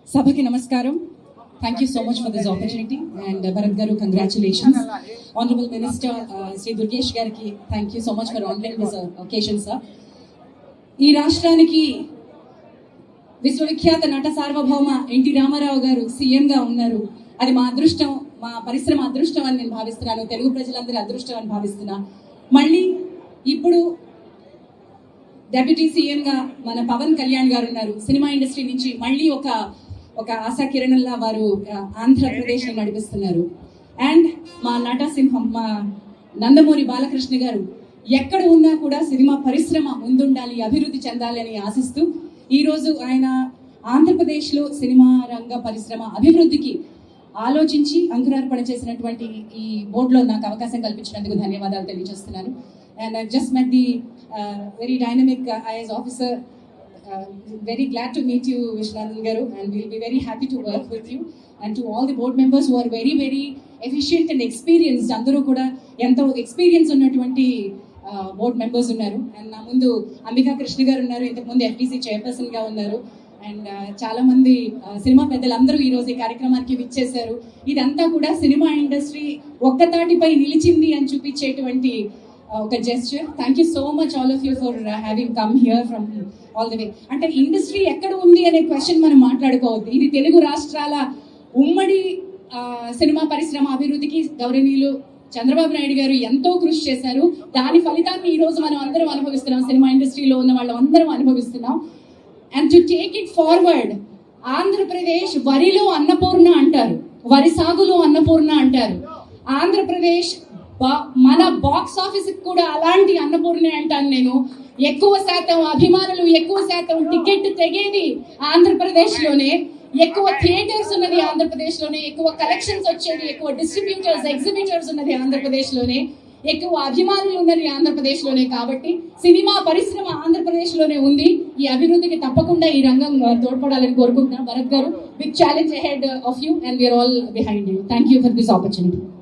Sabhaki namaskaram. Thank you so much for this opportunity. And Bharat Garu, congratulations. Honorable Minister Sri Durgesh Gariki, thank you so much for honoring this occasion, sir. ఈ రాష్ట్రానికి విశ్వవిఖ్యాత నట సార్వభౌమ NT Ramarao గారు సీఎంగా ఉన్నారు. అది మా అదృష్టం, మా పరిశ్రమ అదృష్టం అని నేను భావిస్తున్నాను. తెలుగు ప్రజలందరి అదృష్టం అని భావిస్తున్నా. మళ్ళీ ఇప్పుడు డెప్యూటీ సీఎంగా మన పవన్ కళ్యాణ్ గారు ఉన్నారు. సినిమా ఇండస్ట్రీ నుంచి మళ్ళీ ఒక ఆశా కిరణంలా వారు ఆంధ్రప్రదేశ్ నడిపిస్తున్నారు. అండ్ మా నటసింహం మా నందమూరి బాలకృష్ణ గారు ఎక్కడ ఉన్నా కూడా సినిమా పరిశ్రమ ముందుండాలి, అభివృద్ధి చెందాలి అని ఆశిస్తూ ఈరోజు ఆయన ఆంధ్రప్రదేశ్లో సినిమా రంగ పరిశ్రమ అభివృద్ధికి ఆలోచించి అంకురార్పణ చేసినటువంటి ఈ బోర్డులో నాకు అవకాశం కల్పించినందుకు ధన్యవాదాలు తెలియజేస్తున్నాను. And I just met the very dynamic IAS officer. Very glad to meet you, Vishwanathan Garu, and we'll be very happy to work with you. And to all the board members who are very, very efficient and experienced, అందరూ కూడా ఎంతో experience ఉన్నటువంటి board members ఉన్నారు. And నా ముందు అంబికా కృష్ణ గారు ఉన్నారు, ఇంతకుముందు FTC చైర్పర్సన్ గా ఉన్నారు. అండ్ చాలా మంది సినిమా పెద్దలందరూ ఈ రోజు ఈ కార్యక్రమానికి విచ్చేశారు. ఇదంతా కూడా సినిమా ఇండస్ట్రీ ఒక్కతాటిపై నిలిచింది అని చూపించేటువంటి ఒక gesture. Thank you so much all of you for having come here from all the way. అంటే ఇండస్ట్రీ ఎక్కడ ఉంది అనే క్వశ్చన్ మనం మాట్లాడుకోవద్దు. ఇది తెలుగు రాష్ట్రాల ఉమ్మడి సినిమా పరిశ్రమ అభివృద్ధికి గౌరవనీయులు చంద్రబాబు నాయుడు గారు ఎంతో కృషి చేశారు. దాని ఫలితాన్ని ఈ రోజు మనం అందరం అనుభవిస్తున్నాం, సినిమా ఇండస్ట్రీలో ఉన్న వాళ్ళు అందరం అనుభవిస్తున్నాం. And to take it forward, Andhra Pradesh వరిలో అన్నపూర్ణ అంటారు, వరి సాగులో అన్నపూర్ణ అంటారు. ఆంధ్రప్రదేశ్ మన బాక్స్ ఆఫీస్ కూడా అలాంటి అన్నపూర్ణే అంటాను నేను. ఎక్కువ శాతం అభిమానులు, ఎక్కువ శాతం టికెట్ తెగేది ఆంధ్రప్రదేశ్ లోనే, ఎక్కువ థియేటర్స్ ఉన్నది ఆంధ్రప్రదేశ్ లోనే, ఎక్కువ కలెక్షన్స్ వచ్చేది, ఎక్కువ డిస్ట్రిబ్యూటర్స్, ఎగ్జిబిటర్స్ ఉన్నది ఆంధ్రప్రదేశ్ లోనే, ఎక్కువ అభిమానులు ఉన్నది ఆంధ్రప్రదేశ్ లోనే. కాబట్టి సినిమా పరిశ్రమ ఆంధ్రప్రదేశ్ లోనే ఉంది. ఈ అభివృద్ధికి తప్పకుండా ఈ రంగం తోడ్పడాలని కోరుకుంటున్నాను. భరత్ గారు, big challenge ahead of you and we're all behind you. Thank you for this opportunity.